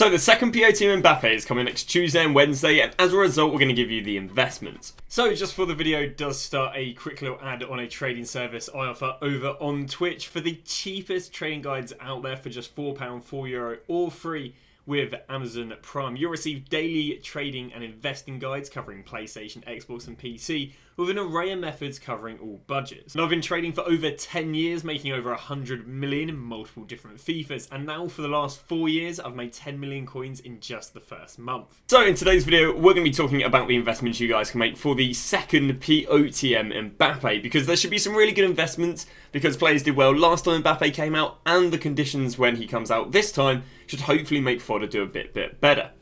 So the second Potm Mbappe is coming next Tuesday and Wednesday, and as a result we're going to give you the investments. So just before the video does start, a quick little ad on a trading service I offer over on Twitch for the cheapest trading guides out there for just £4, €4, all free with Amazon Prime. You'll receive daily trading and investing guides covering PlayStation, Xbox and PC with an array of methods covering all budgets. And I've been trading for over 10 years, making over 100 million in multiple different FIFAs, and now for the last 4 years I've made 10 million coins in just the first month. So in today's video we're going to be talking about the investments you guys can make for the second Potm Mbappe, because there should be some really good investments because players did well last time Mbappe came out, and the conditions when he comes out this time should hopefully make Fodder do a bit better.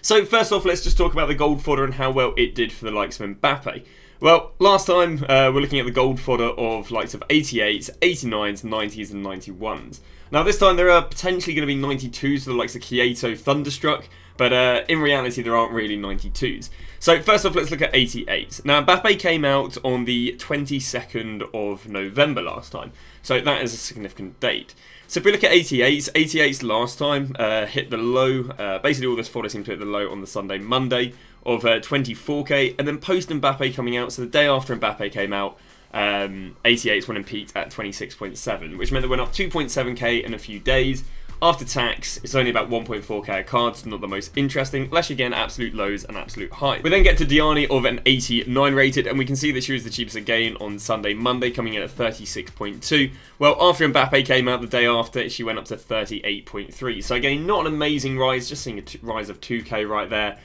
So first off, let's just talk about the gold fodder and how well it did for the likes of Mbappe. Well, last time we're looking at the gold fodder of likes of 88s, 89s, 90s and 91s. Now this time there are potentially going to be 92s for the likes of Kieto, Thunderstruck, but in reality there aren't really 92s. So first off, let's look at 88s. Now Mbappe came out on the 22nd of November last time, so that is a significant date. So if we look at 88s last time hit the low, basically all this fodder seemed to hit the low on the Sunday, Monday of 24k, and then post Mbappe coming out, so the day after Mbappe came out, 88s went and peaked at 26.7, which meant they went up 2.7k in a few days. After tax, it's only about 1.4k a card, so not the most interesting, unless you get absolute lows and absolute highs. We then get to Diani of an 89 rated, and we can see that she was the cheapest again on Sunday, Monday, coming in at 36.2. Well, after Mbappe came out the day after, she went up to 38.3. So again, not an amazing rise, just seeing a rise of 2k right there.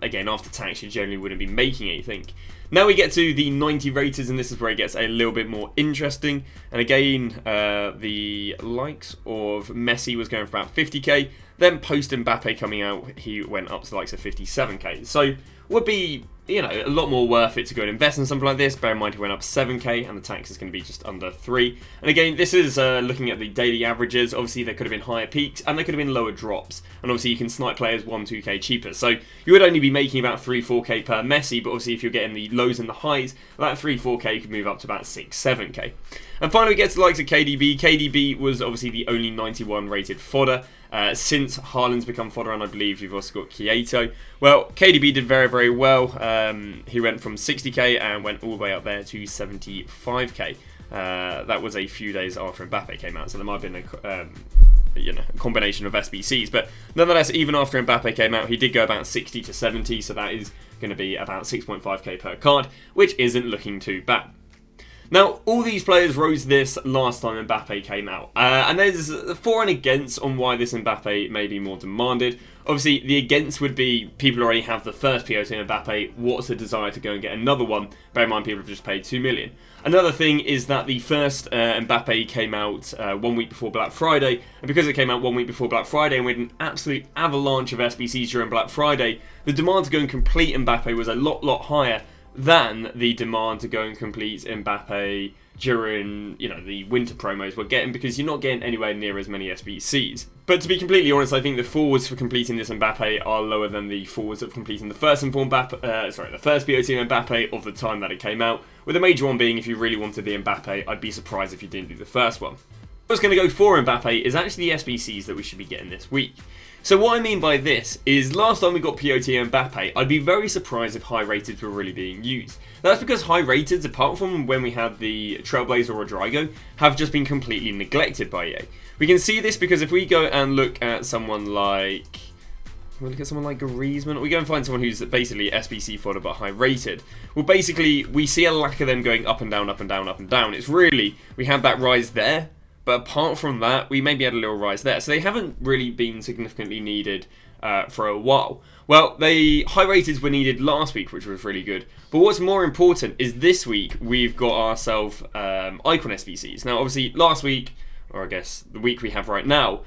Again, after tax, you generally wouldn't be making anything. Now we get to the 90 raters, and this is where it gets a little bit more interesting. And again, the likes of Messi was going for about 50k. Then post Mbappe coming out, he went up to the likes of 57k. So would be, you know, a lot more worth it to go and invest in something like this. Bear in mind he went up 7k and the tax is going to be just under 3. And again, this is looking at the daily averages. Obviously there could have been higher peaks and there could have been lower drops. And obviously you can snipe players 1-2k cheaper. So you would only be making about 3-4k per Messi, but obviously if you're getting the lows and the highs, that 3-4k could move up to about 6-7k. And finally we get to the likes of KDB. KDB was obviously the only 91 rated fodder. Since Haaland's become fodder, and I believe you've also got Kieto. Well, KDB did very well. He went from 60k and went all the way up there to 75k. That was a few days after Mbappe came out, so there might have been a combination of SBCs. But nonetheless, even after Mbappe came out, he did go about 60 to 70, so that is going to be about 6.5k per card, which isn't looking too bad. Now, all these players rose this last time Mbappe came out, and there's for and against on why this Mbappe may be more demanded. Obviously, the against would be people already have the first Potm Mbappe, what's the desire to go and get another one? Bear in mind, people have just paid 2 million. Another thing is that the first Mbappe came out 1 week before Black Friday, and because it came out 1 week before Black Friday and we had an absolute avalanche of SBCs during Black Friday, the demand to go and complete Mbappe was a lot higher than the demand to go and complete Mbappe during, the winter promos we're getting, because you're not getting anywhere near as many SBCs. But to be completely honest, I think the forwards for completing this Mbappe are lower than the forwards of completing the first the first Potm Mbappe of the time that it came out, with the major one being if you really wanted the Mbappe, I'd be surprised if you didn't do the first one. What's going to go for Mbappe is actually the SBCs that we should be getting this week. So what I mean by this is, last time we got Potm Mbappe, I'd be very surprised if high rateds were really being used. That's because high rateds, apart from when we had the Trailblazer or Rodrigo, have just been completely neglected by EA. We can see this because if we go and look at someone like Griezmann, or we go and find someone who's basically SBC fodder but high rated, well basically we see a lack of them going up and down, up and down, up and down. It's really, we had that rise there, but apart from that, we maybe had a little rise there. So they haven't really been significantly needed for a while. Well, the high rateds were needed last week, which was really good. But what's more important is this week, we've got ourselves Icon SBCs. Now, obviously, last week, or I guess the week we have right now,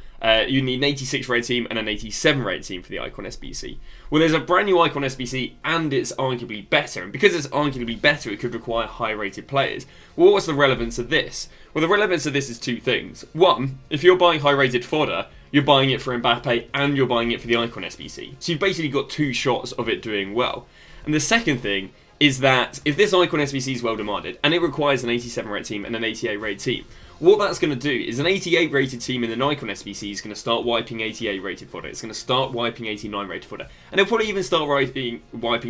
you need an 86 rated team and an 87 rated team for the Icon SBC. Well, there's a brand new Icon SBC and it's arguably better. And because it's arguably better, it could require high rated players. Well, what's the relevance of this? Well, the relevance of this is two things. One, if you're buying high rated fodder, you're buying it for Mbappe and you're buying it for the Icon SBC. So you've basically got two shots of it doing well. And the second thing is that if this Icon SBC is well demanded and it requires an 87 rated team and an 88 rated team, what that's going to do is an 88 rated team in the Nikon SBC is going to start wiping 88 rated fodder. It's going to start wiping 89 rated fodder. And they'll probably even start wiping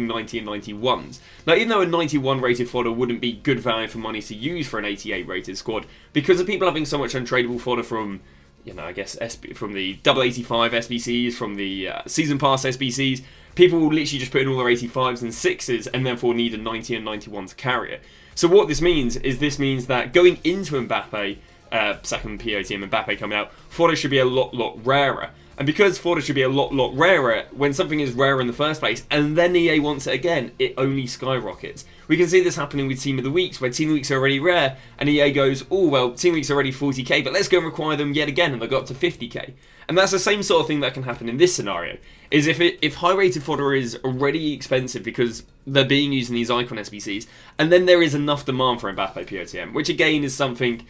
90 and 91s. Now, even though a 91 rated fodder wouldn't be good value for money to use for an 88 rated squad, because of people having so much untradeable fodder from, you know, I guess from the double 85 SBCs, from the season pass SBCs, people will literally just put in all their 85s and 6s and therefore need a 90 and 91 to carry it. So what this means is that going into Mbappe, second POTM Mbappe coming out, fodder should be a lot rarer. And because fodder should be a lot rarer, when something is rare in the first place, and then EA wants it again, it only skyrockets. We can see this happening with Team of the Weeks, where Team of the Weeks are already rare, and EA goes, oh well, Team of the Weeks are already 40k, but let's go and require them yet again, and they got up to 50k. And that's the same sort of thing that can happen in this scenario, is if high-rated fodder is already expensive because they're being used in these Icon SBCs, and then there is enough demand for Mbappe POTM, which again is something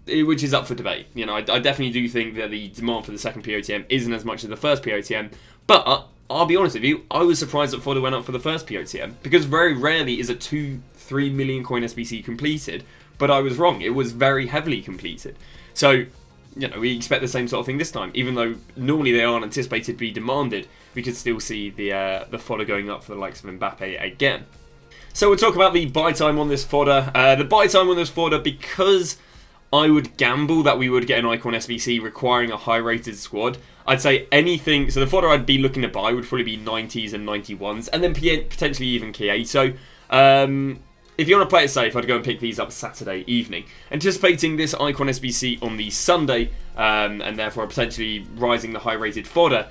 which is up for debate. You know, I definitely do think that the demand for the second POTM isn't as much as the first POTM, but I'll be honest with you, I was surprised that fodder went up for the first POTM, because very rarely is a 2-3 million coin SBC completed, but I was wrong, it was very heavily completed. So, you know, we expect the same sort of thing this time, even though normally they aren't anticipated to be demanded, we could still see the fodder going up for the likes of Mbappe again. So we'll talk about the buy time on this fodder. The buy time on this fodder, because I would gamble that we would get an Icon SBC requiring a high-rated squad, I'd say anything, so the fodder I'd be looking to buy would probably be 90s and 91s, and then potentially even K8. So, if you want to play it safe, I'd go and pick these up Saturday evening. Anticipating this Icon SBC on the Sunday, and therefore potentially rising the high-rated fodder,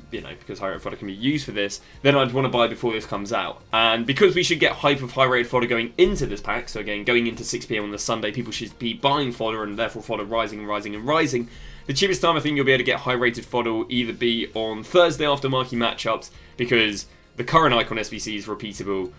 you know, because high-rated fodder can be used for this, then I'd want to buy before this comes out. And because we should get hype of high-rated fodder going into this pack, so again, going into 6 PM on the Sunday, people should be buying fodder, and therefore fodder rising and rising and rising. The cheapest time I think you'll be able to get high-rated fodder will either be on Thursday after marquee matchups, because the current Icon SBC is repeatable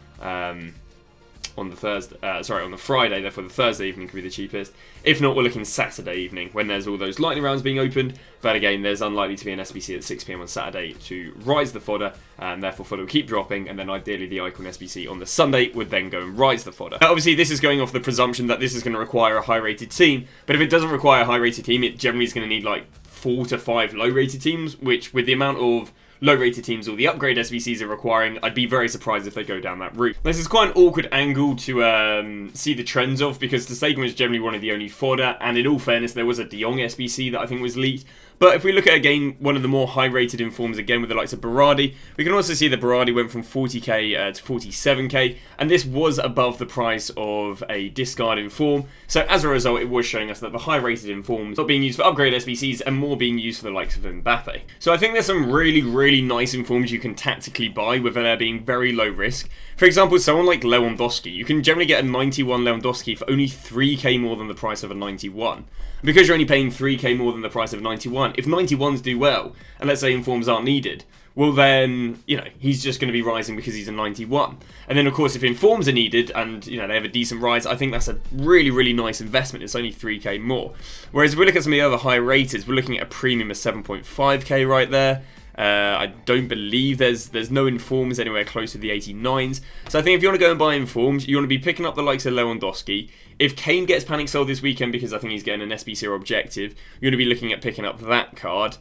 on the Friday, therefore the Thursday evening could be the cheapest. If not, we're looking Saturday evening, when there's all those lightning rounds being opened, but again, there's unlikely to be an SBC at 6 PM on Saturday to rise the fodder, and therefore fodder will keep dropping, and then ideally the Icon SBC on the Sunday would then go and rise the fodder. Now, obviously, this is going off the presumption that this is going to require a high-rated team, but if it doesn't require a high-rated team, it generally is going to need like 4 to 5 low-rated teams, which with the amount of low-rated teams or the upgrade SBCs are requiring, I'd be very surprised if they go down that route. This is quite an awkward angle to see the trends of, because the Stegen was generally one of the only fodder, and in all fairness, there was a De Jong SBC that I think was leaked. But if we look at, again, one of the more high-rated informs, again, with the likes of Berardi, we can also see that Berardi went from 40k to 47k, and this was above the price of a discard inform. So as a result, it was showing us that the high-rated informs not being used for upgrade SBCs and more being used for the likes of Mbappe. So I think there's some really nice informs you can tactically buy with there being very low risk. For example, someone like Lewandowski, you can generally get a 91 Lewandowski for only 3k more than the price of a 91. Because you're only paying 3k more than the price of 91, if 91s do well, and let's say informs aren't needed, well then, you know, he's just going to be rising because he's a 91. And then of course if informs are needed and, you know, they have a decent rise, I think that's a really nice investment. It's only 3k more. Whereas if we look at some of the other high rateds, we're looking at a premium of 7.5k right there. I don't believe there's no informs anywhere close to the 89s. So I think if you want to go and buy informs, you want to be picking up the likes of Lewandowski. If Kane gets panic sold this weekend because I think he's getting an SBC or objective, you're going to be looking at picking up that card.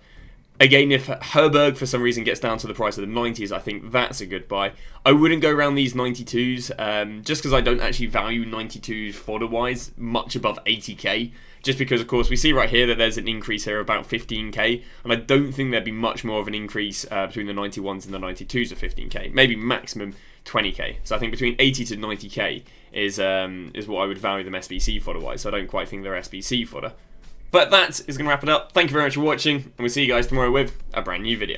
Again, if Herberg for some reason gets down to the price of the 90s, I think that's a good buy. I wouldn't go around these 92s, just because I don't actually value 92s fodder-wise much above 80k. Just because, of course, we see right here that there's an increase here of about 15k, and I don't think there'd be much more of an increase between the 91s and the 92s of 15k. Maybe maximum 20k. So I think between 80 to 90k is what I would value them SBC fodder-wise. So I don't quite think they're SBC fodder. But that is going to wrap it up. Thank you very much for watching, and we'll see you guys tomorrow with a brand new video.